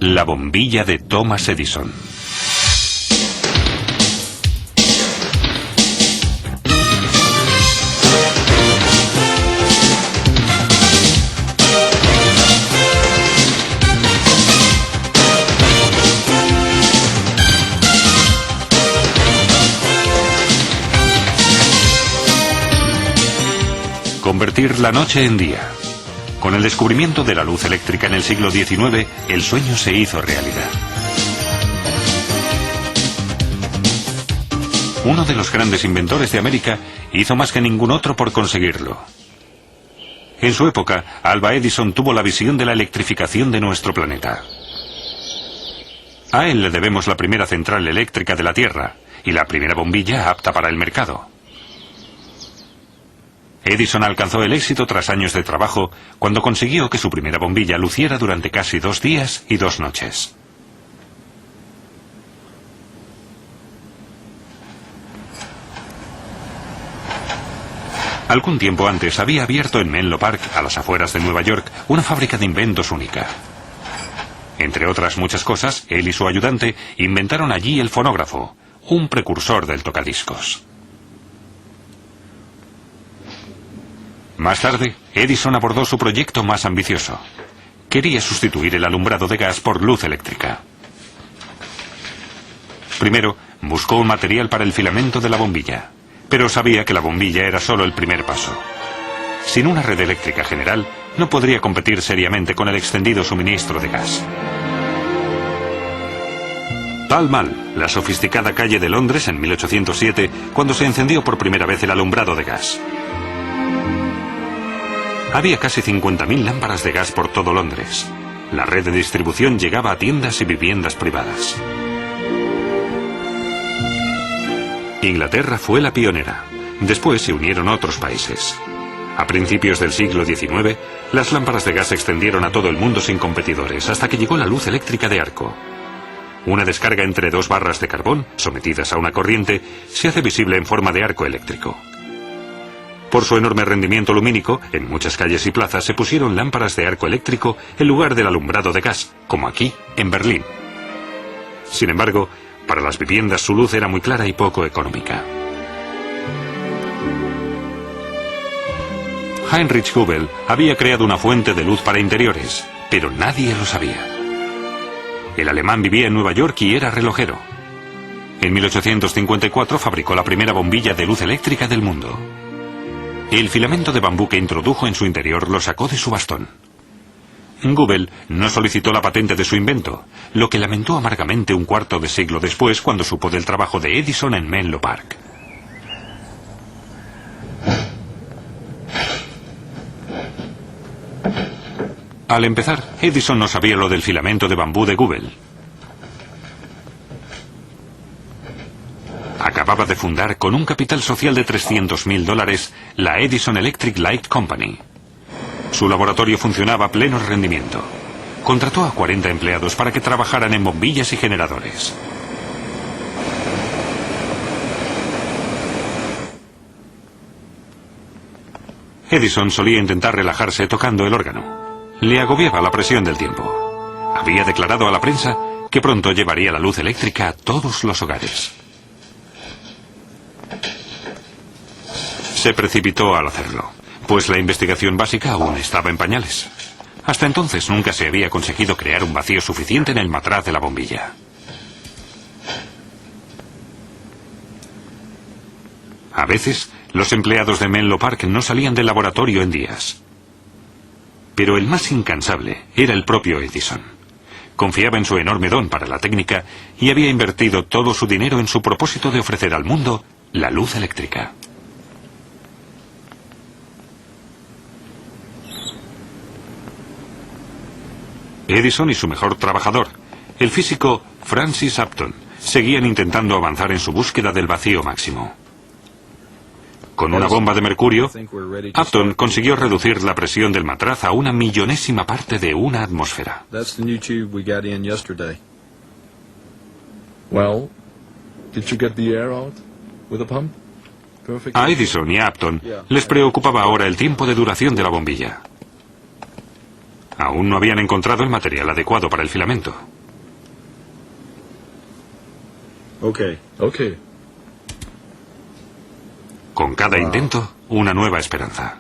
La bombilla de Thomas Edison. Convertir la noche en día. Con el descubrimiento de la luz eléctrica en el siglo XIX, el sueño se hizo realidad. Uno de los grandes inventores de América hizo más que ningún otro por conseguirlo. En su época, Alva Edison tuvo la visión de la electrificación de nuestro planeta. A él le debemos la primera central eléctrica de la Tierra y la primera bombilla apta para el mercado. Edison alcanzó el éxito tras años de trabajo cuando consiguió que su primera bombilla luciera durante casi 2 días y 2 noches. Algún tiempo antes había abierto en Menlo Park, a las afueras de Nueva York, una fábrica de inventos única. Entre otras muchas cosas, él y su ayudante inventaron allí el fonógrafo, un precursor del tocadiscos. Más tarde, Edison abordó su proyecto más ambicioso. Quería sustituir el alumbrado de gas por luz eléctrica. Primero, buscó un material para el filamento de la bombilla, pero sabía que la bombilla era solo el primer paso. Sin una red eléctrica general, no podría competir seriamente con el extendido suministro de gas. Pall Mall, la sofisticada calle de Londres en 1807, cuando se encendió por primera vez el alumbrado de gas. Había casi 50.000 lámparas de gas por todo Londres. La red de distribución llegaba a tiendas y viviendas privadas. Inglaterra fue la pionera. Después se unieron otros países. A principios del siglo XIX, las lámparas de gas se extendieron a todo el mundo sin competidores, hasta que llegó la luz eléctrica de arco. Una descarga entre 2 barras de carbón, sometidas a una corriente, se hace visible en forma de arco eléctrico. Por su enorme rendimiento lumínico, en muchas calles y plazas se pusieron lámparas de arco eléctrico en lugar del alumbrado de gas, como aquí, en Berlín. Sin embargo, para las viviendas su luz era muy clara y poco económica. Heinrich Goebel había creado una fuente de luz para interiores, pero nadie lo sabía. El alemán vivía en Nueva York y era relojero. En 1854 fabricó la primera bombilla de luz eléctrica del mundo. El filamento de bambú que introdujo en su interior lo sacó de su bastón. Goebel no solicitó la patente de su invento, lo que lamentó amargamente un cuarto de siglo después cuando supo del trabajo de Edison en Menlo Park. Al empezar, Edison no sabía lo del filamento de bambú de Goebel. Acababa de fundar, con un capital social de $300.000, la Edison Electric Light Company. Su laboratorio funcionaba a pleno rendimiento. Contrató a 40 empleados para que trabajaran en bombillas y generadores. Edison solía intentar relajarse tocando el órgano. Le agobiaba la presión del tiempo. Había declarado a la prensa que pronto llevaría la luz eléctrica a todos los hogares. Se precipitó al hacerlo, pues la investigación básica aún estaba en pañales. Hasta entonces nunca se había conseguido crear un vacío suficiente en el matraz de la bombilla. A veces, los empleados de Menlo Park no salían del laboratorio en días. Pero el más incansable era el propio Edison. Confiaba en su enorme don para la técnica y había invertido todo su dinero en su propósito de ofrecer al mundo la luz eléctrica. Edison y su mejor trabajador, el físico Francis Upton, seguían intentando avanzar en su búsqueda del vacío máximo. Con una bomba de mercurio, Upton consiguió reducir la presión del matraz a 1/1000ª parte de una atmósfera. A Edison y a Upton les preocupaba ahora el tiempo de duración de la bombilla. Aún no habían encontrado el material adecuado para el filamento. Okay. Con cada intento, una nueva esperanza.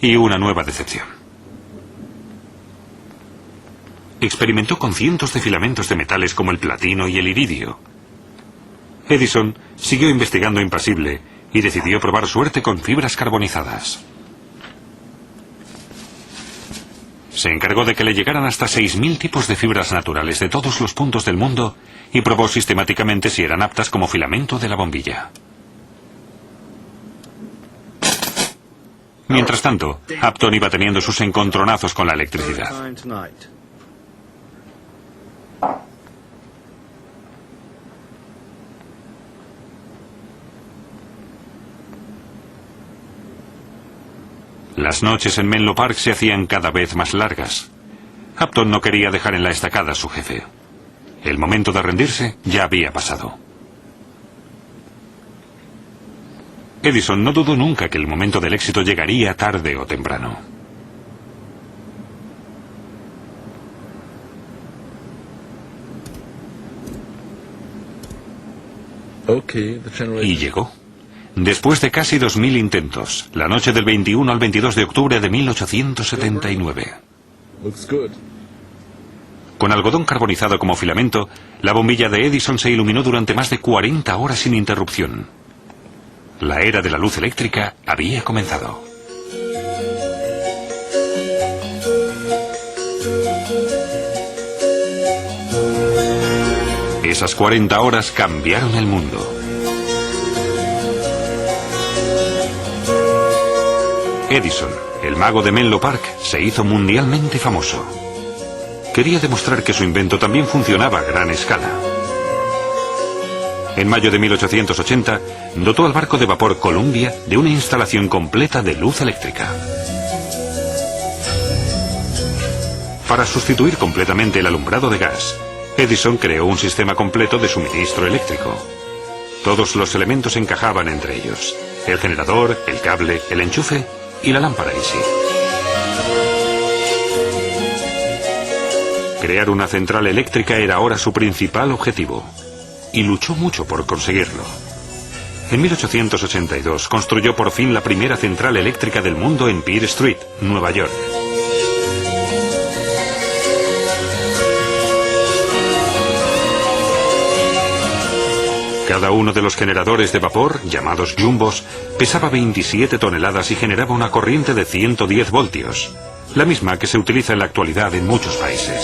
Y una nueva decepción. Experimentó con cientos de filamentos de metales como el platino y el iridio. Edison siguió investigando impasible y decidió probar suerte con fibras carbonizadas. Se encargó de que le llegaran hasta 6.000 tipos de fibras naturales de todos los puntos del mundo y probó sistemáticamente si eran aptas como filamento de la bombilla. Mientras tanto, Upton iba teniendo sus encontronazos con la electricidad. Las noches en Menlo Park se hacían cada vez más largas. Upton no quería dejar en la estacada a su jefe. El momento de rendirse ya había pasado. Edison no dudó nunca que el momento del éxito llegaría tarde o temprano. Y llegó. Después de casi 2.000 intentos, la noche del 21 al 22 de octubre de 1879. Con algodón carbonizado como filamento, la bombilla de Edison se iluminó durante más de 40 horas sin interrupción. La era de la luz eléctrica había comenzado. Esas 40 horas cambiaron el mundo. Edison, el mago de Menlo Park, se hizo mundialmente famoso. Quería demostrar que su invento también funcionaba a gran escala. En mayo de 1880, dotó al barco de vapor Columbia de una instalación completa de luz eléctrica. Para sustituir completamente el alumbrado de gas, Edison creó un sistema completo de suministro eléctrico. Todos los elementos encajaban entre ellos: el generador, el cable, el enchufe y la lámpara en sí. Crear una central eléctrica era ahora su principal objetivo, y luchó mucho por conseguirlo. En 1882 construyó por fin la primera central eléctrica del mundo en Pearl Street, Nueva York. Cada uno de los generadores de vapor, llamados jumbos, pesaba 27 toneladas y generaba una corriente de 110 voltios, la misma que se utiliza en la actualidad en muchos países.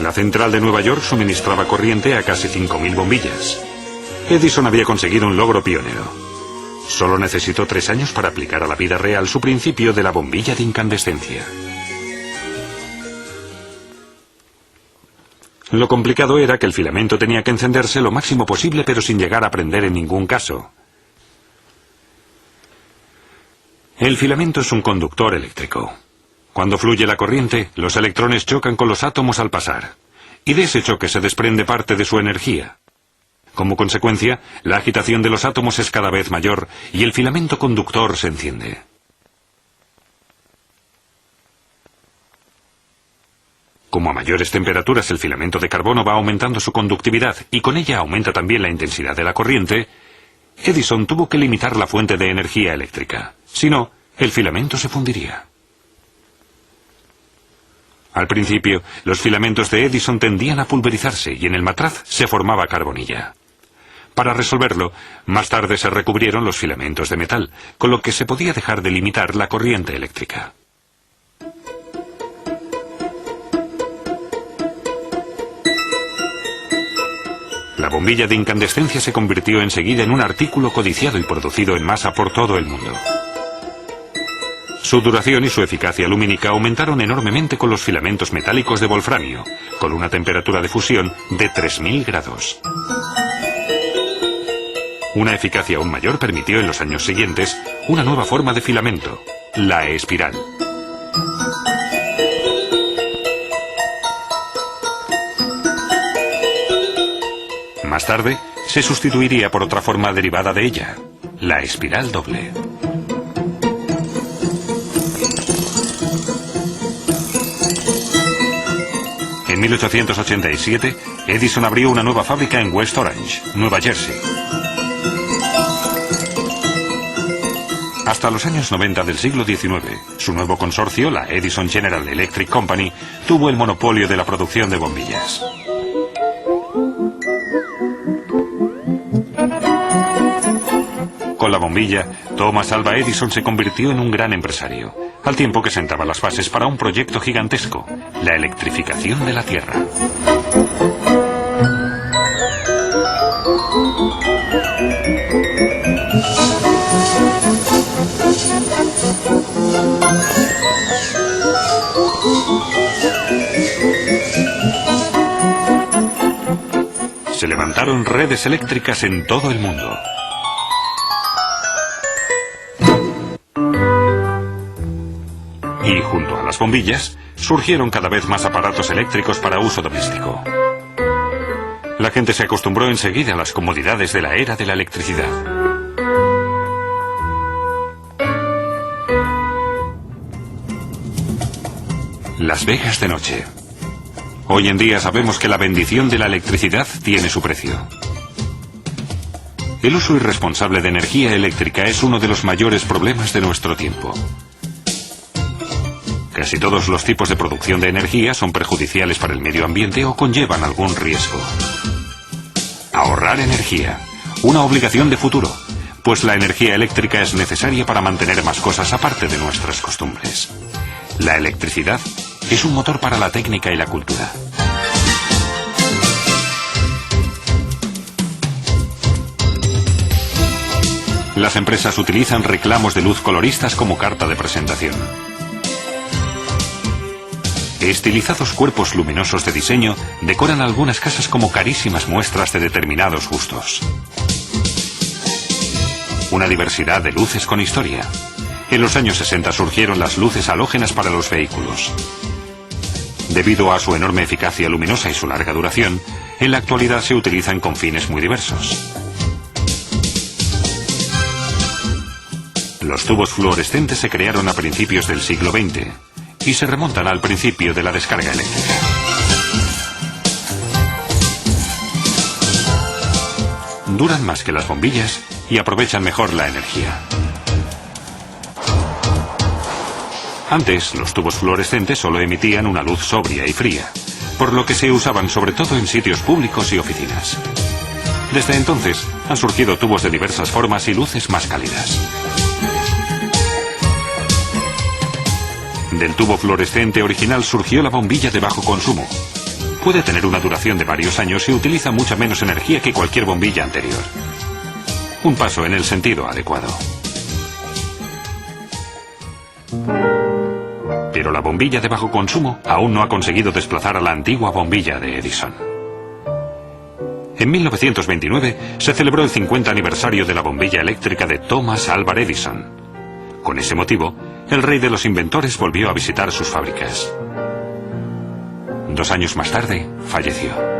La central de Nueva York suministraba corriente a casi 5.000 bombillas. Edison había conseguido un logro pionero. Solo necesitó 3 años para aplicar a la vida real su principio de la bombilla de incandescencia. Lo complicado era que el filamento tenía que encenderse lo máximo posible, pero sin llegar a prender en ningún caso. El filamento es un conductor eléctrico. Cuando fluye la corriente, los electrones chocan con los átomos al pasar, y de ese choque se desprende parte de su energía. Como consecuencia, la agitación de los átomos es cada vez mayor y el filamento conductor se enciende. Como a mayores temperaturas el filamento de carbono va aumentando su conductividad y con ella aumenta también la intensidad de la corriente, Edison tuvo que limitar la fuente de energía eléctrica. Si no, el filamento se fundiría. Al principio, los filamentos de Edison tendían a pulverizarse y en el matraz se formaba carbonilla. Para resolverlo, más tarde se recubrieron los filamentos de metal, con lo que se podía dejar de limitar la corriente eléctrica. La bombilla de incandescencia se convirtió enseguida en un artículo codiciado y producido en masa por todo el mundo. Su duración y su eficacia lumínica aumentaron enormemente con los filamentos metálicos de wolframio, con una temperatura de fusión de 3.000 grados. Una eficacia aún mayor permitió en los años siguientes una nueva forma de filamento, la espiral. Más tarde, se sustituiría por otra forma derivada de ella, la espiral doble. En 1887, Edison abrió una nueva fábrica en West Orange, Nueva Jersey. Hasta los años 90 del siglo XIX, su nuevo consorcio, la Edison General Electric Company, tuvo el monopolio de la producción de bombillas. Con la bombilla, Thomas Alva Edison se convirtió en un gran empresario, al tiempo que sentaba las bases para un proyecto gigantesco, la electrificación de la Tierra. Se levantaron redes eléctricas en todo el mundo. Y junto a las bombillas, surgieron cada vez más aparatos eléctricos para uso doméstico. La gente se acostumbró enseguida a las comodidades de la era de la electricidad. Las Vegas de noche. Hoy en día sabemos que la bendición de la electricidad tiene su precio. El uso irresponsable de energía eléctrica es uno de los mayores problemas de nuestro tiempo. Casi todos los tipos de producción de energía son perjudiciales para el medio ambiente o conllevan algún riesgo. Ahorrar energía, una obligación de futuro, pues la energía eléctrica es necesaria para mantener más cosas aparte de nuestras costumbres. La electricidad es un motor para la técnica y la cultura. Las empresas utilizan reclamos de luz coloristas como carta de presentación. Estilizados cuerpos luminosos de diseño decoran algunas casas como carísimas muestras de determinados gustos. Una diversidad de luces con historia. En los años 60 surgieron las luces halógenas para los vehículos. Debido a su enorme eficacia luminosa y su larga duración, en la actualidad se utilizan con fines muy diversos. Los tubos fluorescentes se crearon a principios del siglo XX y se remontan al principio de la descarga eléctrica. Duran más que las bombillas y aprovechan mejor la energía. Antes, los tubos fluorescentes solo emitían una luz sobria y fría, por lo que se usaban sobre todo en sitios públicos y oficinas. Desde entonces, han surgido tubos de diversas formas y luces más cálidas. Del tubo fluorescente original surgió la bombilla de bajo consumo. Puede tener una duración de varios años y utiliza mucha menos energía que cualquier bombilla anterior. Un paso en el sentido adecuado. Pero la bombilla de bajo consumo aún no ha conseguido desplazar a la antigua bombilla de Edison. En 1929 se celebró el 50 aniversario de la bombilla eléctrica de Thomas Alva Edison. Con ese motivo, el rey de los inventores volvió a visitar sus fábricas. 2 años más tarde, falleció.